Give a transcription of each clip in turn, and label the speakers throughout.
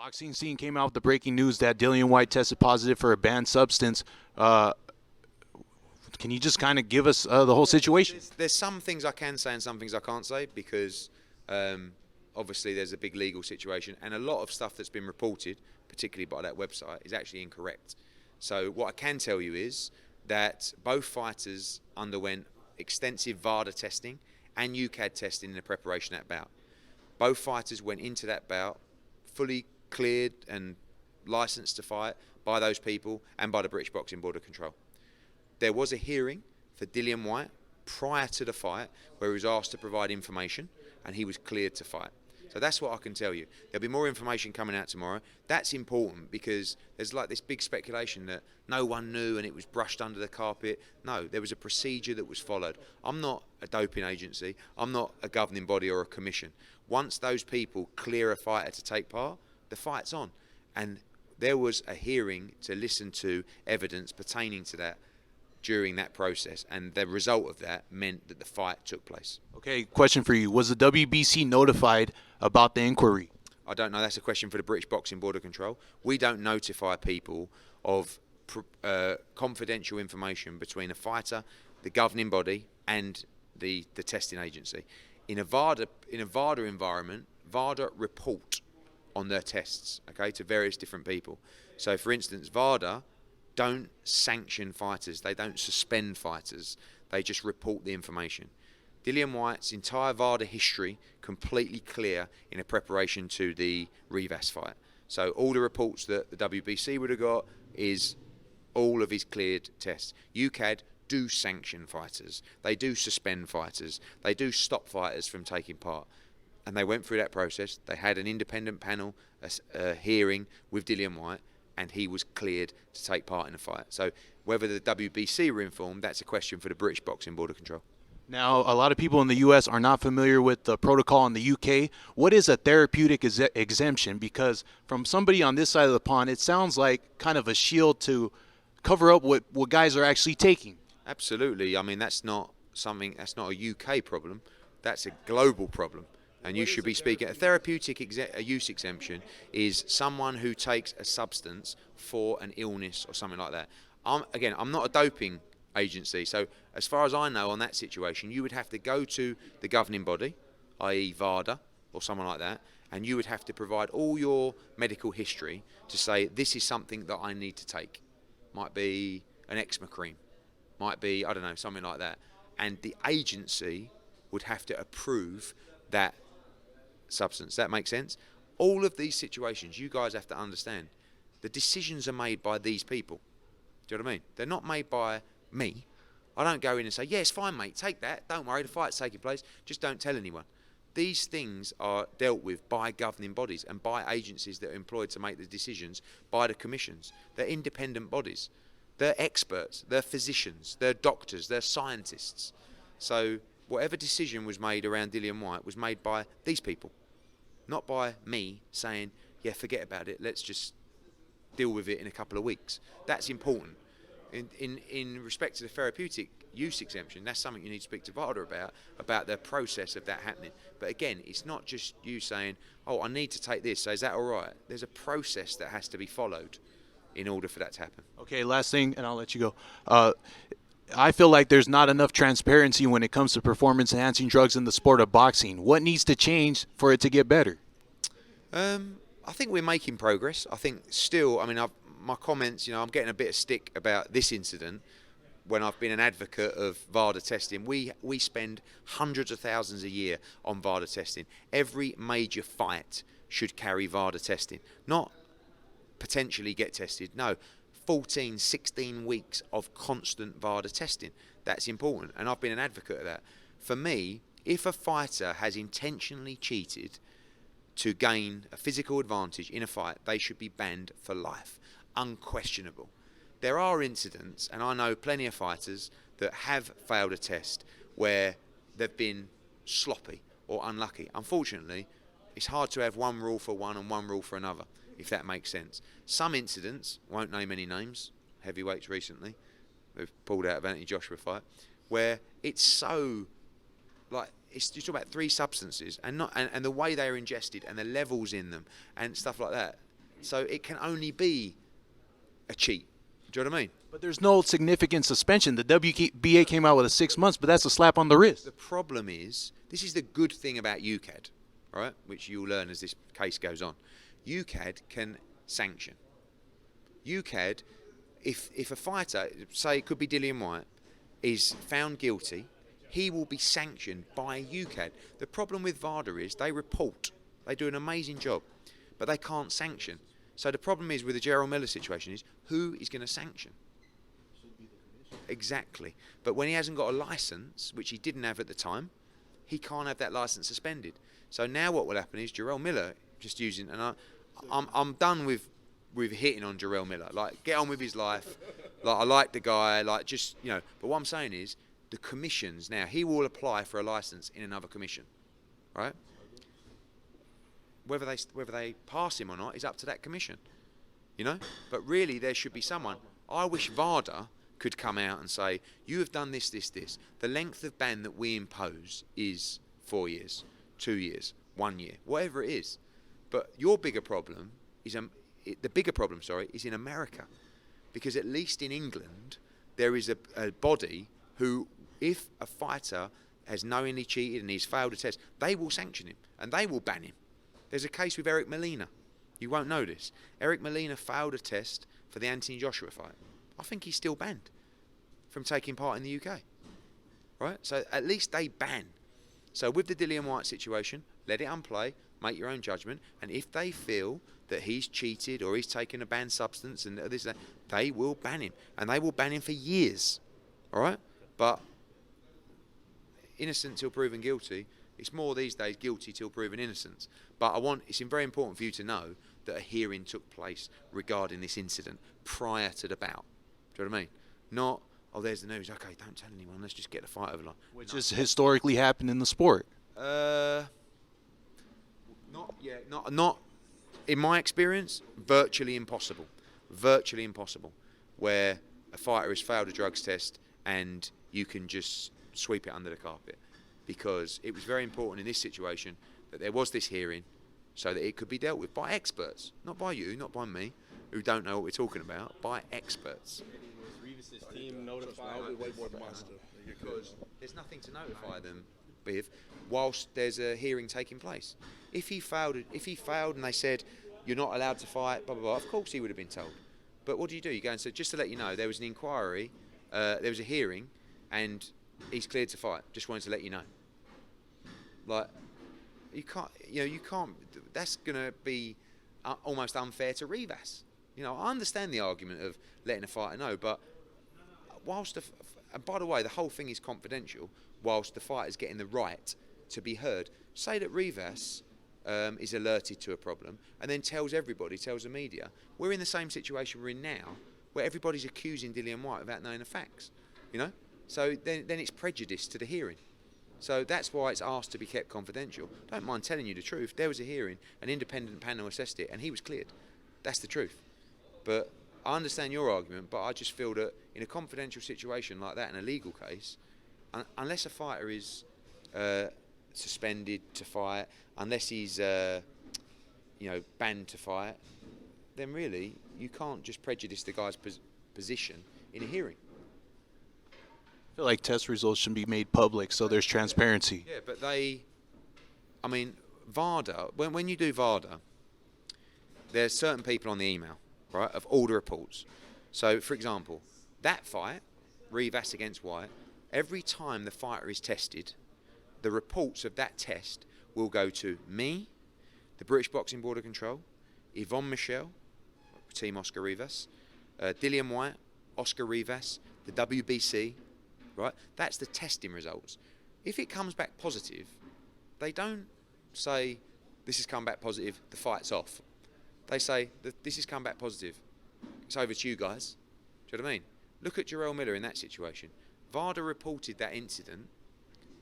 Speaker 1: boxing scene came out with the breaking news that Dillian Whyte tested positive for a banned substance. Can you just kind of give us the whole situation?
Speaker 2: There's some things I can say and some things I can't say because obviously there's a big legal situation, and a lot of stuff that's been reported, particularly by that website, is actually incorrect. So what I can tell you is that both fighters underwent extensive VADA testing and UCAD testing in the preparation of that bout. Both fighters went into that bout fully cleared and licensed to fight by those people and by the British Boxing Board of Control. There was a hearing for Dillian Whyte prior to the fight where he was asked to provide information and he was cleared to fight. So that's what I can tell you. There'll be more information coming out tomorrow. That's important because there's like this big speculation that no one knew and it was brushed under the carpet. No, there was a procedure that was followed. I'm not a doping agency. I'm not a governing body or a commission. Once those people clear a fighter to take part, the fight's on. And there was a hearing to listen to evidence pertaining to that during that process, and the result of that meant that the fight took place.
Speaker 1: Okay, question for you. Was the WBC notified about the inquiry?
Speaker 2: I don't know. That's a question for the British Boxing Board of Control. We don't notify people of confidential information between a fighter, the governing body, and the testing agency. In a VADA environment, VADA report on their tests, okay, to various different people. So, for instance, VADA don't sanction fighters. They don't suspend fighters. They just report the information. Dillian Whyte's entire VADA history completely clear in a preparation to the Rivas fight. So all the reports that the WBC would have got is all of his cleared tests. UCAD do sanction fighters. They do suspend fighters. They do stop fighters from taking part. And they went through that process. They had an independent panel, a hearing with Dillian Whyte, and he was cleared to take part in the fight. So whether the WBC were informed, that's a question for the British Boxing Board of Control.
Speaker 1: Now, a lot of people in the U.S. are not familiar with the protocol in the U.K. What is a therapeutic exemption? Because from somebody on this side of the pond, it sounds like kind of a shield to cover up what guys are actually taking.
Speaker 2: Absolutely. I mean, that's not a UK problem. That's a global problem. And you should be speaking. A therapeutic use exemption is someone who takes a substance for an illness or something like that. I'm not a doping agency, so as far as I know on that situation, you would have to go to the governing body, i.e. VADA or someone like that, and you would have to provide all your medical history to say this is something that I need to take. Might be an eczema cream, might be, I don't know, something like that. And the agency would have to approve that substance. That makes sense? All of these situations, you guys have to understand, the decisions are made by these people. Do you know what I mean? They're not made by me. I don't go in and say, yeah, it's fine, mate, take that. Don't worry, the fight's taking place. Just don't tell anyone. These things are dealt with by governing bodies and by agencies that are employed to make the decisions by the commissions. They're independent bodies. They're experts. They're physicians. They're doctors. They're scientists. So whatever decision was made around Dillian Whyte was made by these people. Not by me saying, yeah, forget about it, let's just deal with it in a couple of weeks. That's important. In respect to the therapeutic use exemption, that's something you need to speak to VADA about the process of that happening. But again, it's not just you saying, oh, I need to take this, so is that all right? There's a process that has to be followed in order for that to happen.
Speaker 1: Okay, last thing, and I'll let you go. I feel like there's not enough transparency when it comes to performance-enhancing drugs in the sport of boxing. What needs to change for it to get better?
Speaker 2: I think we're making progress. I think still, I mean, my comments, I'm getting a bit of stick about this incident when I've been an advocate of VADA testing. We spend hundreds of thousands a year on VADA testing. Every major fight should carry VADA testing. Not potentially get tested, no. 14, 16 weeks of constant VADA testing. That's important, and I've been an advocate of that. For me, if a fighter has intentionally cheated to gain a physical advantage in a fight, they should be banned for life. Unquestionable. There are incidents, and I know plenty of fighters that have failed a test where they've been sloppy or unlucky. Unfortunately, it's hard to have one rule for one and one rule for another, if that makes sense. Some incidents, won't name any names, heavyweights recently, they've pulled out of Anthony Joshua fight, where it's so, like, it's you talk about three substances and the way they are ingested and the levels in them and stuff like that. So it can only be a cheat. Do you know what I mean?
Speaker 1: But there's no significant suspension. The WBA came out with a 6 months, but that's a slap on the wrist.
Speaker 2: The problem is, this is the good thing about UCAD, right? Which you'll learn as this case goes on. UCAD can sanction. UCAD, if a fighter, say it could be Dillian Whyte, is found guilty, he will be sanctioned by UCAD. The problem with VADA is they report. They do an amazing job, but they can't sanction. So the problem is with the Gerald Miller situation is, who is going to sanction? Exactly. But when he hasn't got a licence, which he didn't have at the time, he can't have that licence suspended. So now what will happen is Gerald Miller just using, and I'm done with hitting on Gerald Miller. Like, get on with his life. Like, I like the guy. Like, just, you know. But what I'm saying is, the commissions now, he will apply for a licence in another commission, right? Whether they pass him or not is up to that commission, you know. But really, there should be someone. I wish VADA could come out and say, you have done this, this, this. The length of ban that we impose is 4 years, 2 years, 1 year, whatever it is. But your bigger problem is the bigger problem, is in America, because at least in England there is a body who, if a fighter has knowingly cheated and he's failed a test, they will sanction him and they will ban him. There's a case with Eric Molina. You won't know this. Eric Molina failed a test for the Anthony Joshua fight. I think he's still banned from taking part in the UK. Right? So at least they ban. So with the Dillian Whyte situation, let it unplay, make your own judgment, and if they feel that he's cheated or he's taken a banned substance and this and that, they will ban him. And they will ban him for years. All right? But innocent till proven guilty, it's more these days guilty till proven innocent. But it's very important for you to know that a hearing took place regarding this incident prior to the bout. Do you know what I mean? Not, oh, there's the news. Okay, don't tell anyone. Let's just get the fight over the line.
Speaker 1: Which has historically happened in the sport.
Speaker 2: Not in my experience. Virtually impossible. Virtually impossible. Where a fighter has failed a drugs test and you can just sweep it under the carpet. Because it was very important in this situation that there was this hearing so that it could be dealt with by experts. Not by you, not by me, who don't know what we're talking about, by experts.
Speaker 3: Was Rivas' team notified?
Speaker 2: Because there's nothing to notify them with whilst there's a hearing taking place. If he failed and they said, you're not allowed to fight, blah, blah, blah, of course he would have been told. But what do? You go and say, just to let you know, there was an inquiry, there was a hearing, and he's cleared to fight. Just wanted to let you know. Like, you can't, that's going to be almost unfair to Rivas. You know, I understand the argument of letting a fighter know, but and by the way, the whole thing is confidential, whilst the fighter's getting the right to be heard. Say that Rivas is alerted to a problem and then tells the media, we're in the same situation we're in now, where everybody's accusing Dillian Whyte without knowing the facts, you know? So then it's prejudice to the hearing. So that's why it's asked to be kept confidential. Don't mind telling you the truth. There was a hearing, an independent panel assessed it, and he was cleared. That's the truth. But I understand your argument, but I just feel that in a confidential situation like that, in a legal case, unless a fighter is suspended to fight, unless he's banned to fight, then really you can't just prejudice the guy's position in a hearing.
Speaker 1: I feel like test results should be made public so there's transparency.
Speaker 2: Yeah, but VADA, when you do VADA, there's certain people on the email, right, of all the reports. So, for example, that fight, Rivas against Whyte, every time the fighter is tested, the reports of that test will go to me, the British Boxing Board of Control, Yvonne Michel, Team Oscar Rivas, Dillian Whyte, Oscar Rivas, the WBC, right? That's the testing results. If it comes back positive, they don't say, this has come back positive, the fight's off. They say, this has come back positive, it's over to you guys. Do you know what I mean? Look at Gerald Miller in that situation. VADA reported that incident.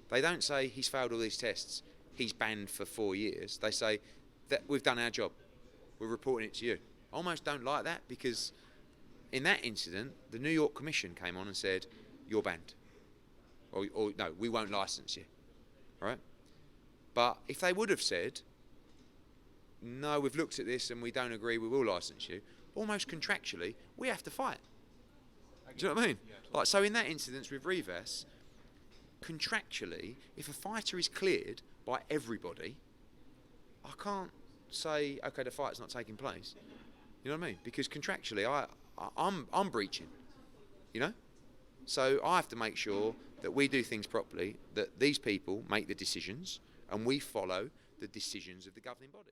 Speaker 2: They don't say he's failed all these tests, he's banned for 4 years. They say that we've done our job, we're reporting it to you. I almost don't like that, because in that incident, the New York Commission came on and said, you're banned. Or no, we won't license you. Right? But if they would have said, no, we've looked at this and we don't agree, we will license you, almost contractually, we have to fight. Do you know what I mean? Like, so in that incident with Rivas, contractually, if a fighter is cleared by everybody, I can't say, okay, the fight's not taking place. You know what I mean? Because contractually, I'm breaching. You know? So I have to make sure that we do things properly, that these people make the decisions, and we follow the decisions of the governing body.